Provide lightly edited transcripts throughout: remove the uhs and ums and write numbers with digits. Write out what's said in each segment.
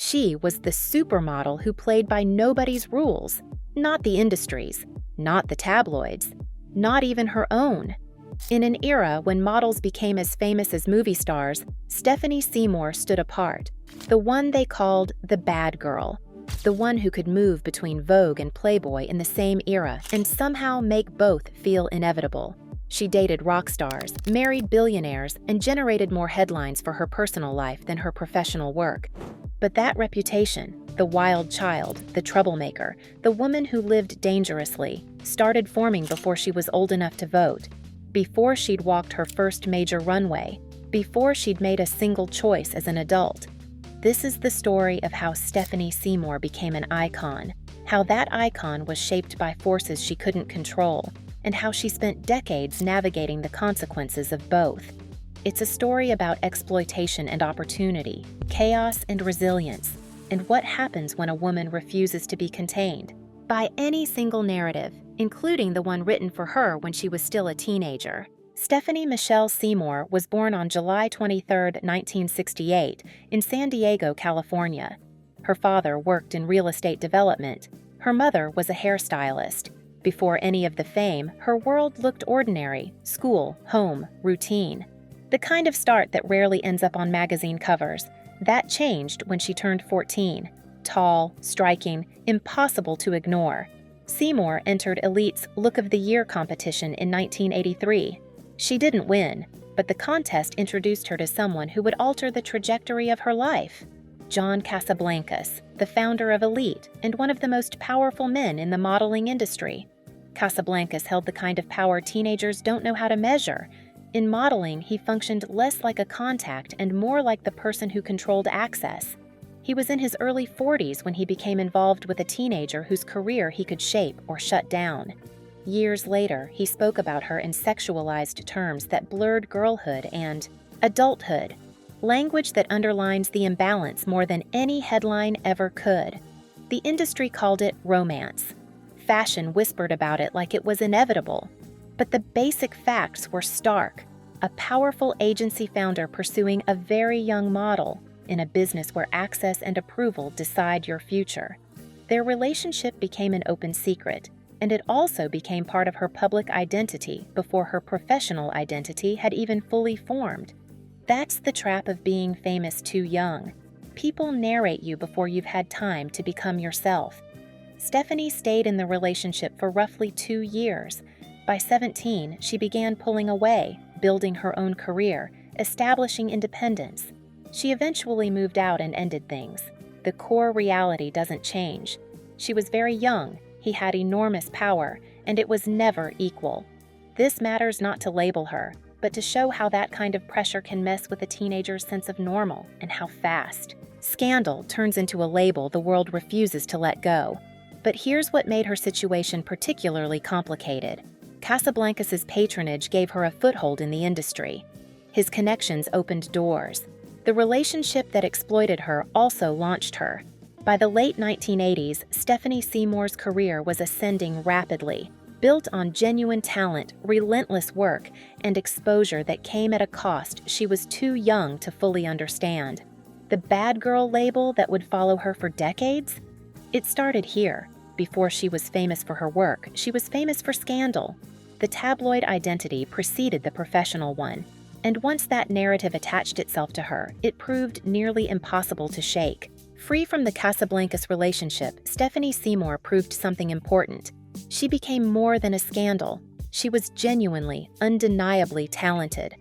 She was the supermodel who played by nobody's rules, not the industry's, not the tabloids, not even her own. In an era when models became as famous as movie stars, Stephanie Seymour stood apart, the one they called the bad girl, the one who could move between Vogue and Playboy in the same era and somehow make both feel inevitable. She dated rock stars, married billionaires, and generated more headlines for her personal life than her professional work. But that reputation, the wild child, the troublemaker, the woman who lived dangerously, started forming before she was old enough to vote, before she'd walked her first major runway, before she'd made a single choice as an adult. This is the story of how Stephanie Seymour became an icon, how that icon was shaped by forces she couldn't control, and how she spent decades navigating the consequences of both. It's a story about exploitation and opportunity, chaos and resilience, and what happens when a woman refuses to be contained by any single narrative, including the one written for her when she was still a teenager. Stephanie Michelle Seymour was born on July 23, 1968, in San Diego, California. Her father worked in real estate development. Her mother was a hairstylist. Before any of the fame, her world looked ordinary: school, home, routine. The kind of start that rarely ends up on magazine covers. That changed when she turned 14. Tall, striking, impossible to ignore. Seymour entered Elite's Look of the Year competition in 1983. She didn't win, but the contest introduced her to someone who would alter the trajectory of her life. John Casablancas, the founder of Elite and one of the most powerful men in the modeling industry. Casablancas held the kind of power teenagers don't know how to measure. In modeling, he functioned less like a contact and more like the person who controlled access. He was in his early 40s when he became involved with a teenager whose career he could shape or shut down. Years later, he spoke about her in sexualized terms that blurred girlhood and adulthood, language that underlines the imbalance more than any headline ever could. The industry called it romance. Fashion whispered about it like it was inevitable. But the basic facts were stark. A powerful agency founder pursuing a very young model in a business where access and approval decide your future. Their relationship became an open secret, and it also became part of her public identity before her professional identity had even fully formed. That's the trap of being famous too young. People narrate you before you've had time to become yourself. Stephanie stayed in the relationship for roughly 2 years. By 17, she began pulling away, building her own career, establishing independence. She eventually moved out and ended things. The core reality doesn't change. She was very young, he had enormous power, and it was never equal. This matters not to label her, but to show how that kind of pressure can mess with a teenager's sense of normal, and how fast. Scandal turns into a label the world refuses to let go. But here's what made her situation particularly complicated. Casablancas' patronage gave her a foothold in the industry. His connections opened doors. The relationship that exploited her also launched her. By the late 1980s, Stephanie Seymour's career was ascending rapidly, built on genuine talent, relentless work, and exposure that came at a cost she was too young to fully understand. The bad girl label that would follow her for decades? It started here. Before she was famous for her work, she was famous for scandal. The tabloid identity preceded the professional one, and once that narrative attached itself to her, it proved nearly impossible to shake. Free from the Casablancas relationship, Stephanie Seymour proved something important. She became more than a scandal. She was genuinely, undeniably talented.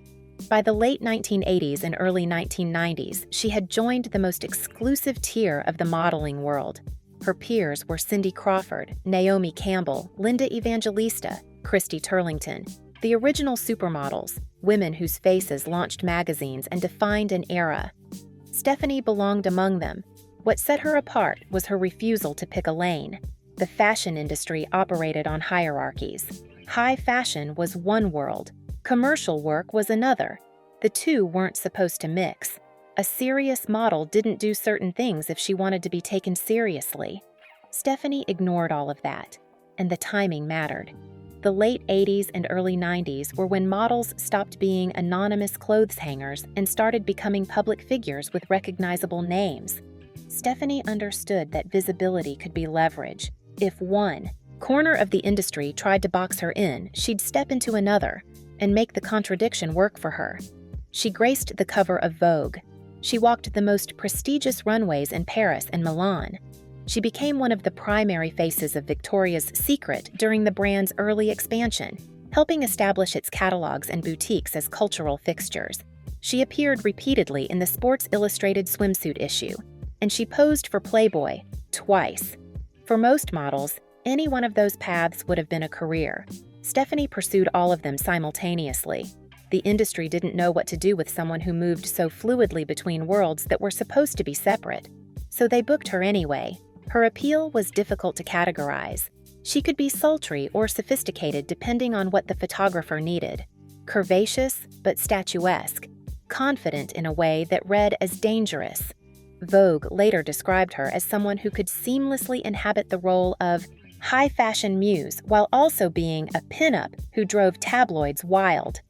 By the late 1980s and early 1990s, she had joined the most exclusive tier of the modeling world. Her peers were Cindy Crawford, Naomi Campbell, Linda Evangelista, Christy Turlington, the original supermodels, women whose faces launched magazines and defined an era. Stephanie belonged among them. What set her apart was her refusal to pick a lane. The fashion industry operated on hierarchies. High fashion was one world. Commercial work was another. The two weren't supposed to mix. A serious model didn't do certain things if she wanted to be taken seriously. Stephanie ignored all of that, and the timing mattered. The late 80s and early 90s were when models stopped being anonymous clothes hangers and started becoming public figures with recognizable names. Stephanie understood that visibility could be leverage. If one corner of the industry tried to box her in, she'd step into another and make the contradiction work for her. She graced the cover of Vogue. She walked the most prestigious runways in Paris and Milan. She became one of the primary faces of Victoria's Secret during the brand's early expansion, helping establish its catalogs and boutiques as cultural fixtures. She appeared repeatedly in the Sports Illustrated swimsuit issue, and she posed for Playboy twice. For most models, any one of those paths would have been a career. Stephanie pursued all of them simultaneously. The industry didn't know what to do with someone who moved so fluidly between worlds that were supposed to be separate, so they booked her anyway. Her appeal was difficult to categorize. She could be sultry or sophisticated depending on what the photographer needed. Curvaceous but statuesque, confident in a way that read as dangerous. Vogue later described her as someone who could seamlessly inhabit the role of high-fashion muse while also being a pinup who drove tabloids wild.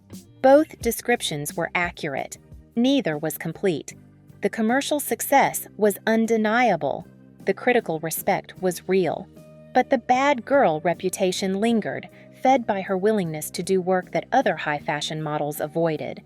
Both descriptions were accurate. Neither was complete. The commercial success was undeniable. The critical respect was real. But the bad girl reputation lingered, fed by her willingness to do work that other high-fashion models avoided.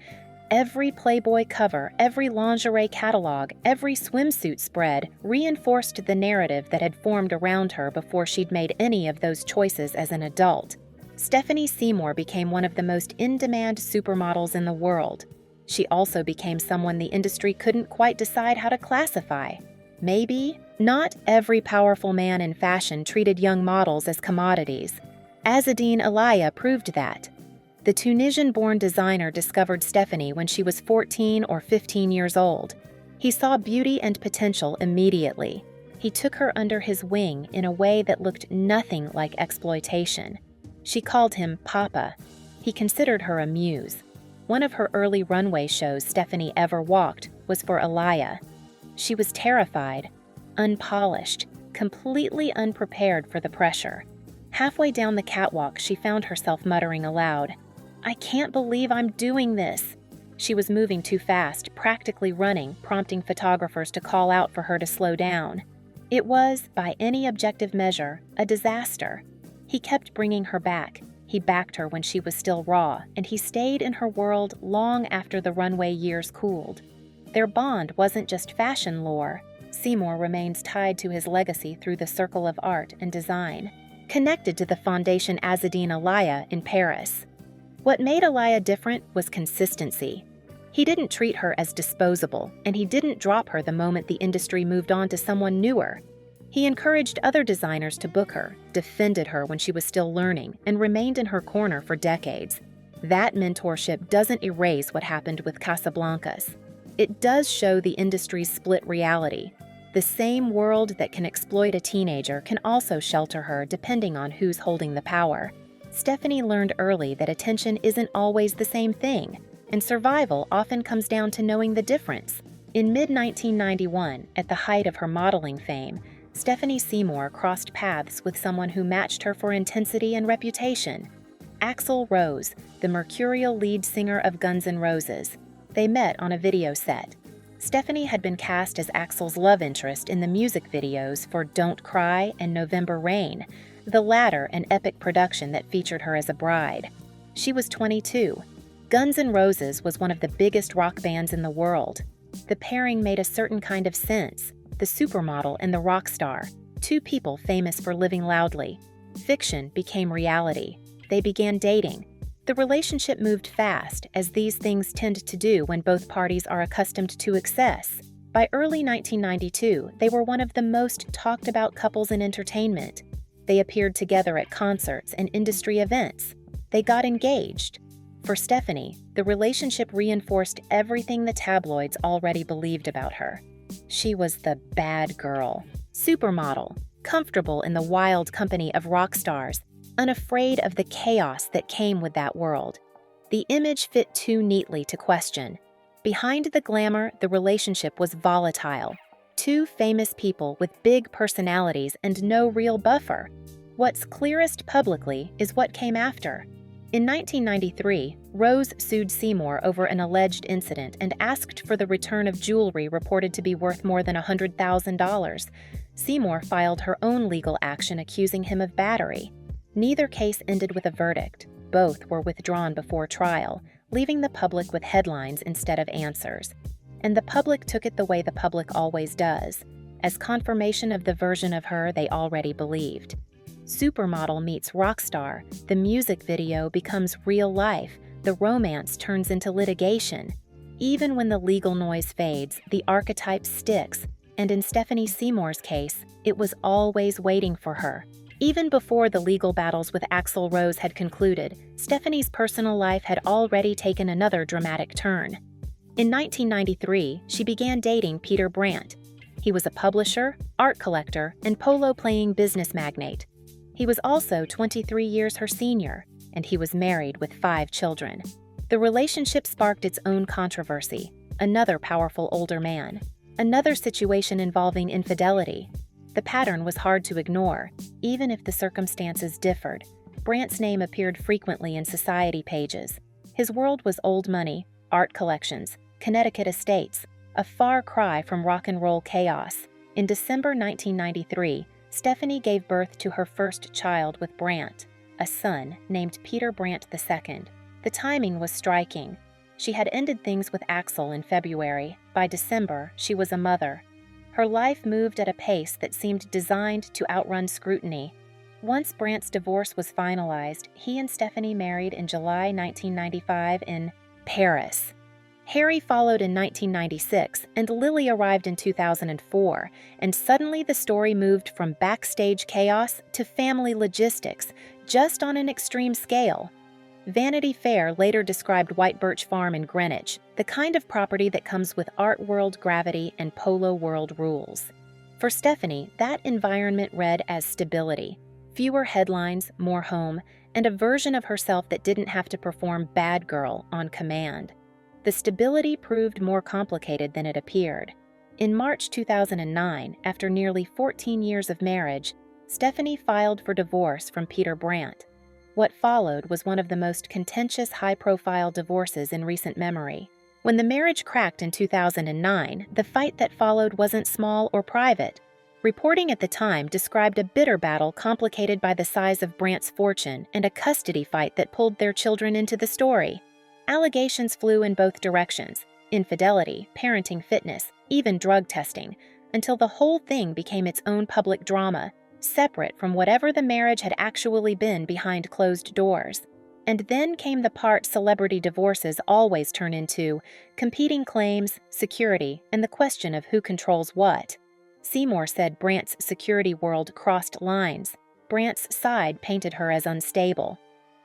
Every Playboy cover, every lingerie catalog, every swimsuit spread reinforced the narrative that had formed around her before she'd made any of those choices as an adult. Stephanie Seymour became one of the most in-demand supermodels in the world. She also became someone the industry couldn't quite decide how to classify. Maybe not every powerful man in fashion treated young models as commodities. Azzedine Alaïa proved that. The Tunisian-born designer discovered Stephanie when she was 14 or 15 years old. He saw beauty and potential immediately. He took her under his wing in a way that looked nothing like exploitation. She called him Papa. He considered her a muse. One of her early runway shows Stephanie ever walked was for Alaïa. She was terrified, unpolished, completely unprepared for the pressure. Halfway down the catwalk, she found herself muttering aloud, "I can't believe I'm doing this." She was moving too fast, practically running, prompting photographers to call out for her to slow down. It was, by any objective measure, a disaster. He kept bringing her back. He backed her when she was still raw, and he stayed in her world long after the runway years cooled. Their bond wasn't just fashion lore. Seymour remains tied to his legacy through the circle of art and design, connected to the Fondation Azzedine Alaïa in Paris. What made Alaïa different was consistency. He didn't treat her as disposable, and he didn't drop her the moment the industry moved on to someone newer. He encouraged other designers to book her, defended her when she was still learning, and remained in her corner for decades. That mentorship doesn't erase what happened with Casablancas. It does show the industry's split reality. The same world that can exploit a teenager can also shelter her depending on who's holding the power. Stephanie learned early that attention isn't always the same thing, and survival often comes down to knowing the difference. In mid-1991, at the height of her modeling fame, Stephanie Seymour crossed paths with someone who matched her for intensity and reputation. Axl Rose, the mercurial lead singer of Guns N' Roses. They met on a video set. Stephanie had been cast as Axl's love interest in the music videos for Don't Cry and November Rain, the latter an epic production that featured her as a bride. She was 22. Guns N' Roses was one of the biggest rock bands in the world. The pairing made a certain kind of sense. The Supermodel and the Rockstar, two people famous for living loudly. Fiction became reality. They began dating. The relationship moved fast, as these things tend to do when both parties are accustomed to excess. By early 1992, they were one of the most talked about couples in entertainment. They appeared together at concerts and industry events. They got engaged. For Stephanie, the relationship reinforced everything the tabloids already believed about her. She was the bad girl, supermodel, comfortable in the wild company of rock stars, unafraid of the chaos that came with that world. The image fit too neatly to question. Behind the glamour, the relationship was volatile. Two famous people with big personalities and no real buffer. What's clearest publicly is what came after. In 1993, Rose sued Seymour over an alleged incident and asked for the return of jewelry reported to be worth more than $100,000. Seymour filed her own legal action accusing him of battery. Neither case ended with a verdict. Both were withdrawn before trial, leaving the public with headlines instead of answers. And the public took it the way the public always does, as confirmation of the version of her they already believed. Supermodel meets Rockstar, the music video becomes real life, the romance turns into litigation. Even when the legal noise fades, the archetype sticks, and in Stephanie Seymour's case, it was always waiting for her. Even before the legal battles with Axl Rose had concluded, Stephanie's personal life had already taken another dramatic turn. In 1993, she began dating Peter Brandt. He was a publisher, art collector, and polo-playing business magnate. He was also 23 years her senior, and he was married with 5 children. The relationship sparked its own controversy, another powerful older man, another situation involving infidelity. The pattern was hard to ignore, even if the circumstances differed. Brandt's name appeared frequently in society pages. His world was old money, art collections, Connecticut estates, a far cry from rock and roll chaos. In December 1993, Stephanie gave birth to her first child with Brandt, a son named Peter Brandt II. The timing was striking. She had ended things with Axl in February. By December, she was a mother. Her life moved at a pace that seemed designed to outrun scrutiny. Once Brandt's divorce was finalized, he and Stephanie married in July 1995 in Paris. Harry followed in 1996, and Lily arrived in 2004, and suddenly the story moved from backstage chaos to family logistics, just on an extreme scale. Vanity Fair later described White Birch Farm in Greenwich, the kind of property that comes with art world gravity and polo world rules. For Stephanie, that environment read as stability, fewer headlines, more home, and a version of herself that didn't have to perform bad girl on command. The stability proved more complicated than it appeared. In March 2009, after nearly 14 years of marriage, Stephanie filed for divorce from Peter Brandt. What followed was one of the most contentious high-profile divorces in recent memory. When the marriage cracked in 2009, the fight that followed wasn't small or private. Reporting at the time described a bitter battle complicated by the size of Brandt's fortune and a custody fight that pulled their children into the story. Allegations flew in both directions: infidelity, parenting fitness, even drug testing, until the whole thing became its own public drama, separate from whatever the marriage had actually been behind closed doors. And then came the part celebrity divorces always turn into: competing claims, security, and the question of who controls what. Seymour said Brandt's security world crossed lines. Brandt's side painted her as unstable.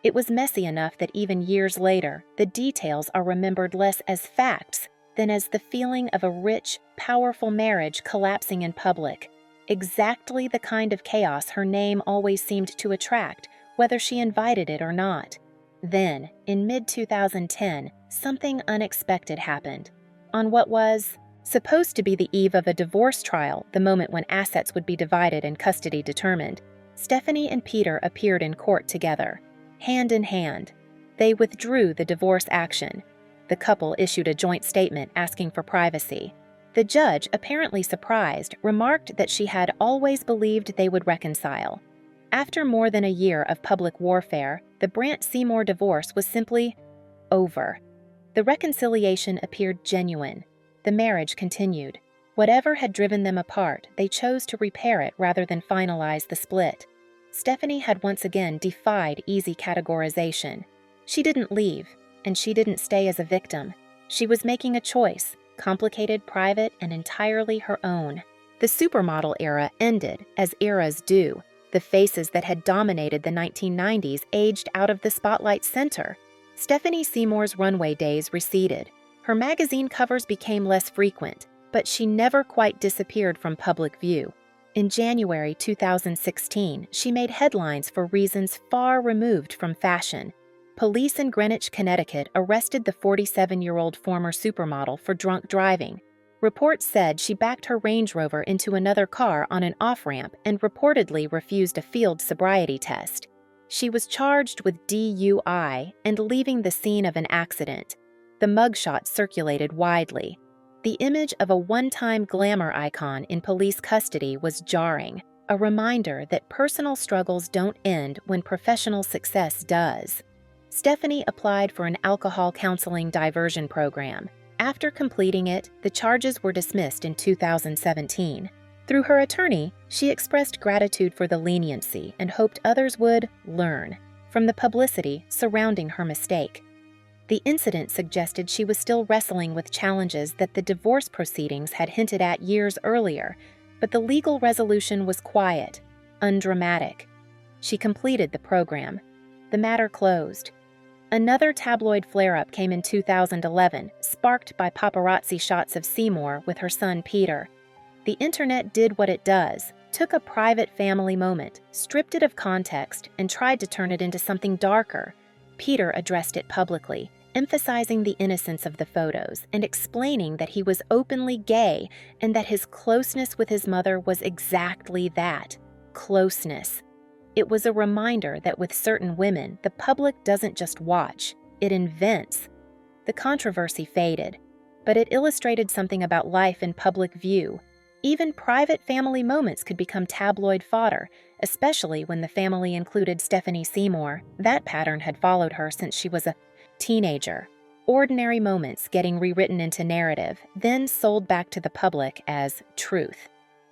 It was messy enough that even years later, the details are remembered less as facts than as the feeling of a rich, powerful marriage collapsing in public. Exactly the kind of chaos her name always seemed to attract, whether she invited it or not. Then, in mid-2010, something unexpected happened. On what was supposed to be the eve of a divorce trial, the moment when assets would be divided and custody determined, Stephanie and Peter appeared in court together. Hand in hand. They withdrew the divorce action. The couple issued a joint statement asking for privacy. The judge, apparently surprised, remarked that she had always believed they would reconcile. After more than a year of public warfare, the Brandt-Seymour divorce was simply over. The reconciliation appeared genuine. The marriage continued. Whatever had driven them apart, they chose to repair it rather than finalize the split. Stephanie had once again defied easy categorization. She didn't leave, and she didn't stay as a victim. She was making a choice, complicated, private, and entirely her own. The supermodel era ended, as eras do. The faces that had dominated the 1990s aged out of the spotlight's center. Stephanie Seymour's runway days receded. Her magazine covers became less frequent, but she never quite disappeared from public view. In January 2016, she made headlines for reasons far removed from fashion. Police in Greenwich, Connecticut arrested the 47-year-old former supermodel for drunk driving. Reports said she backed her Range Rover into another car on an off-ramp and reportedly refused a field sobriety test. She was charged with DUI and leaving the scene of an accident. The mugshot circulated widely. The image of a one-time glamour icon in police custody was jarring, a reminder that personal struggles don't end when professional success does. Stephanie applied for an alcohol counseling diversion program. After completing it, the charges were dismissed in 2017. Through her attorney, she expressed gratitude for the leniency and hoped others would learn from the publicity surrounding her mistake. The incident suggested she was still wrestling with challenges that the divorce proceedings had hinted at years earlier, but the legal resolution was quiet, undramatic. She completed the program. The matter closed. Another tabloid flare-up came in 2011, sparked by paparazzi shots of Seymour with her son Peter. The internet did what it does, took a private family moment, stripped it of context, and tried to turn it into something darker. Peter addressed it publicly, emphasizing the innocence of the photos and explaining that he was openly gay and that his closeness with his mother was exactly that, closeness. It was a reminder that with certain women, the public doesn't just watch, it invents. The controversy faded, but it illustrated something about life in public view. Even private family moments could become tabloid fodder, especially when the family included Stephanie Seymour. That pattern had followed her since she was a teenager. Ordinary moments getting rewritten into narrative, then sold back to the public as truth.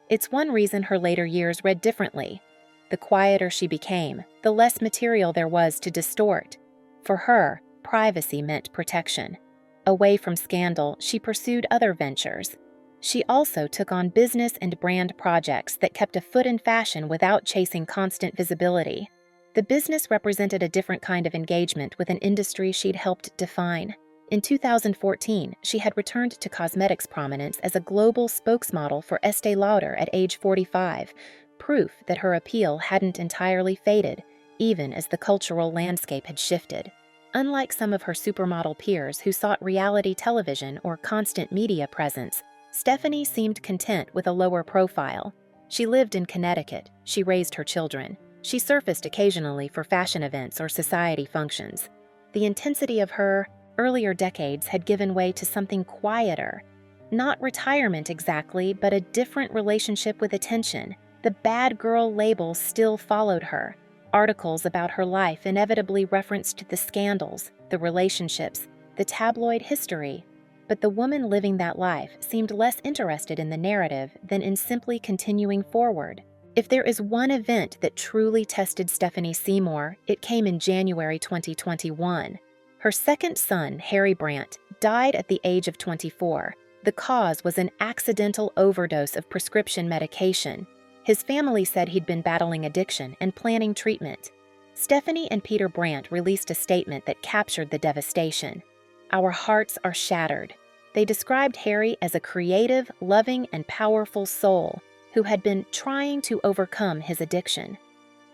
It's one reason her later years read differently. The quieter she became, the less material there was to distort. For her, privacy meant protection. Away from scandal, she pursued other ventures. She also took on business and brand projects that kept a foot in fashion without chasing constant visibility. The business represented a different kind of engagement with an industry she'd helped define. In 2014, she had returned to cosmetics prominence as a global spokesmodel for Estée Lauder at age 45, proof that her appeal hadn't entirely faded, even as the cultural landscape had shifted. Unlike some of her supermodel peers who sought reality television or constant media presence, Stephanie seemed content with a lower profile. She lived in Connecticut. She raised her children. She surfaced occasionally for fashion events or society functions. The intensity of her earlier decades had given way to something quieter. Not retirement exactly, but a different relationship with attention. The bad girl label still followed her. Articles about her life inevitably referenced the scandals, the relationships, the tabloid history. But the woman living that life seemed less interested in the narrative than in simply continuing forward. If there is one event that truly tested Stephanie Seymour, it came in January 2021. Her second son, Harry Brandt, died at the age of 24. The cause was an accidental overdose of prescription medication. His family said he'd been battling addiction and planning treatment. Stephanie and Peter Brandt released a statement that captured the devastation. "Our hearts are shattered." They described Harry as a creative, loving, and powerful soul who had been trying to overcome his addiction.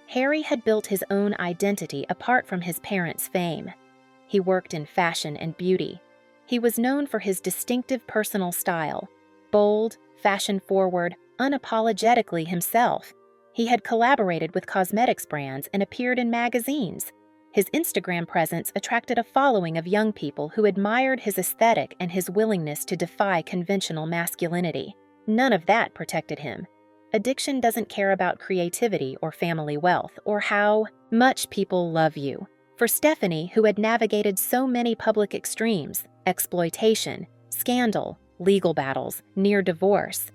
Harry had built his own identity apart from his parents' fame. He worked in fashion and beauty. He was known for his distinctive personal style, bold, fashion-forward, unapologetically himself. He had collaborated with cosmetics brands and appeared in magazines. His Instagram presence attracted a following of young people who admired his aesthetic and his willingness to defy conventional masculinity. None of that protected him. Addiction doesn't care about creativity or family wealth or how much people love you. For Stephanie, who had navigated so many public extremes, exploitation, scandal, legal battles, near divorce,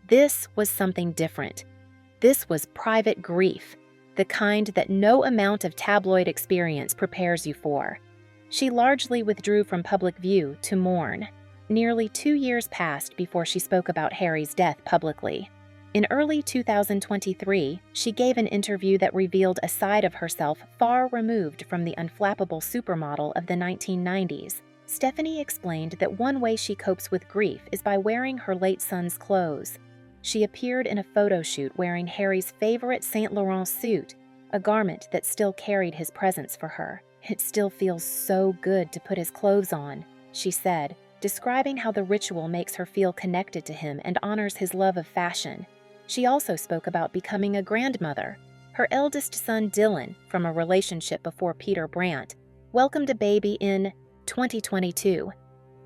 this was something different. This was private grief, the kind that no amount of tabloid experience prepares you for. She largely withdrew from public view to mourn. Nearly 2 years passed before she spoke about Harry's death publicly. In early 2023, she gave an interview that revealed a side of herself far removed from the unflappable supermodel of the 1990s. Stephanie explained that one way she copes with grief is by wearing her late son's clothes. She appeared in a photo shoot wearing Harry's favorite Saint Laurent suit, a garment that still carried his presence for her. "It still feels so good to put his clothes on," she said, describing how the ritual makes her feel connected to him and honors his love of fashion. She also spoke about becoming a grandmother. Her eldest son, Dylan, from a relationship before Peter Brandt, welcomed a baby in 2022.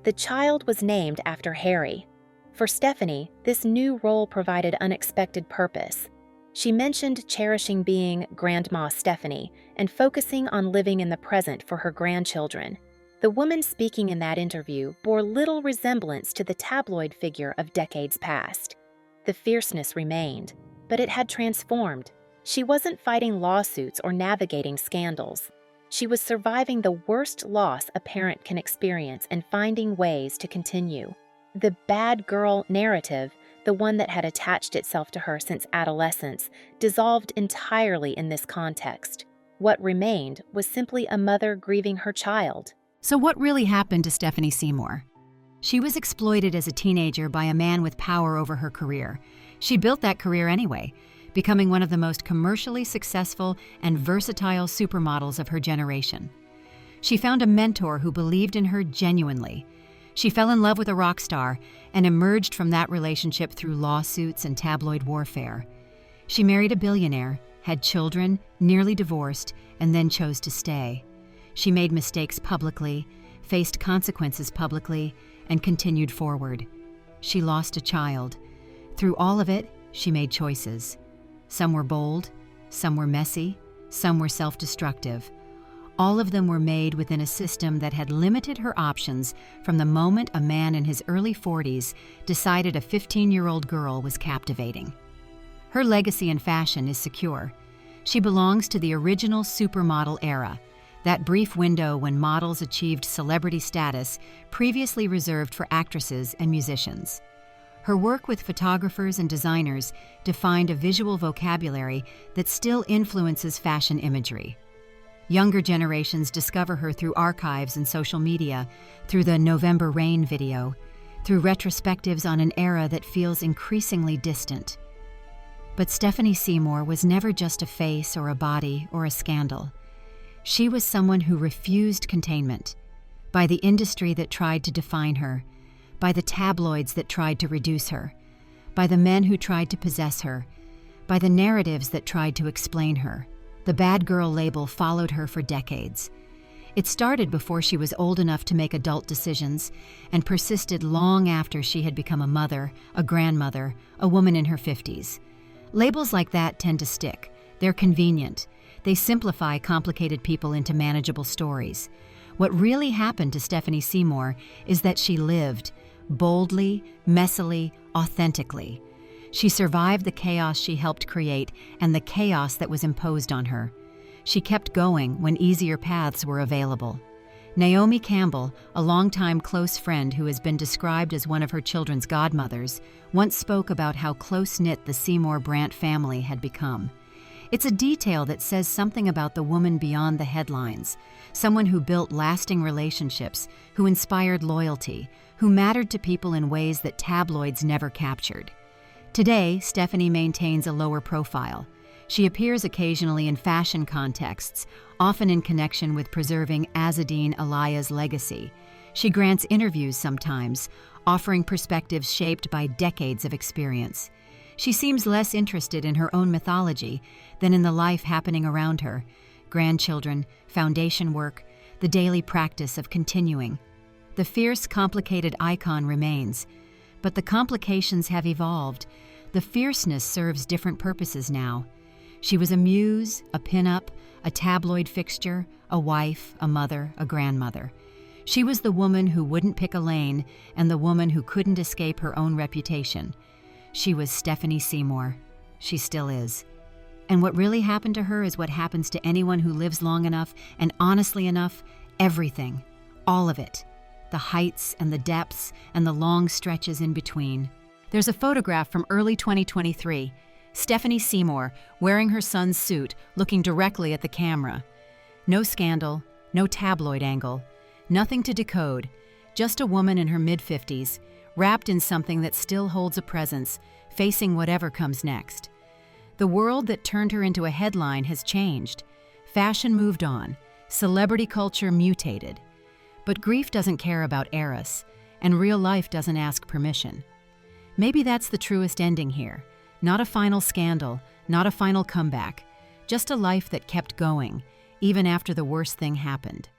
The child was named after Harry. For Stephanie, this new role provided unexpected purpose. She mentioned cherishing being Grandma Stephanie and focusing on living in the present for her grandchildren. The woman speaking in that interview bore little resemblance to the tabloid figure of decades past. The fierceness remained, but it had transformed. She wasn't fighting lawsuits or navigating scandals. She was surviving the worst loss a parent can experience and finding ways to continue. The bad girl narrative, the one that had attached itself to her since adolescence, dissolved entirely in this context. What remained was simply a mother grieving her child. So what really happened to Stephanie Seymour? She was exploited as a teenager by a man with power over her career. She built that career anyway, becoming one of the most commercially successful and versatile supermodels of her generation. She found a mentor who believed in her genuinely. She fell in love with a rock star and emerged from that relationship through lawsuits and tabloid warfare. She married a billionaire, had children, nearly divorced, and then chose to stay. She made mistakes publicly, faced consequences publicly, and continued forward. She lost a child. Through all of it, she made choices. Some were bold, some were messy, some were self-destructive. All of them were made within a system that had limited her options from the moment a man in his early 40s decided a 15-year-old girl was captivating. Her legacy in fashion is secure. She belongs to the original supermodel era, that brief window when models achieved celebrity status previously reserved for actresses and musicians. Her work with photographers and designers defined a visual vocabulary that still influences fashion imagery. Younger generations discover her through archives and social media, through the November Rain video, through retrospectives on an era that feels increasingly distant. But Stephanie Seymour was never just a face or a body or a scandal. She was someone who refused containment by the industry that tried to define her, by the tabloids that tried to reduce her, by the men who tried to possess her, by the narratives that tried to explain her. The bad girl label followed her for decades. It started before she was old enough to make adult decisions and persisted long after she had become a mother, a grandmother, a woman in her 50s. Labels like that tend to stick. They're convenient. They simplify complicated people into manageable stories. What really happened to Stephanie Seymour is that she lived boldly, messily, authentically. She survived the chaos she helped create and the chaos that was imposed on her. She kept going when easier paths were available. Naomi Campbell, a longtime close friend who has been described as one of her children's godmothers, once spoke about how close-knit the Seymour Brandt family had become. It's a detail that says something about the woman beyond the headlines, someone who built lasting relationships, who inspired loyalty, who mattered to people in ways that tabloids never captured. Today, Stephanie maintains a lower profile. She appears occasionally in fashion contexts, often in connection with preserving Azzedine Alaïa's legacy. She grants interviews sometimes, offering perspectives shaped by decades of experience. She seems less interested in her own mythology than in the life happening around her: grandchildren, foundation work, the daily practice of continuing. The fierce, complicated icon remains, but the complications have evolved. The fierceness serves different purposes now. She was a muse, a pinup, a tabloid fixture, a wife, a mother, a grandmother. She was the woman who wouldn't pick a lane and the woman who couldn't escape her own reputation. She was Stephanie Seymour. She still is. And what really happened to her is what happens to anyone who lives long enough and honestly enough: everything, all of it. The heights and the depths and the long stretches in between. There's a photograph from early 2023. Stephanie Seymour, wearing her son's suit, looking directly at the camera. No scandal, no tabloid angle, nothing to decode, just a woman in her mid-50s, wrapped in something that still holds a presence, facing whatever comes next. The world that turned her into a headline has changed. Fashion moved on, celebrity culture mutated. But grief doesn't care about eras, and real life doesn't ask permission. Maybe that's the truest ending here. Not a final scandal, not a final comeback, just a life that kept going, even after the worst thing happened.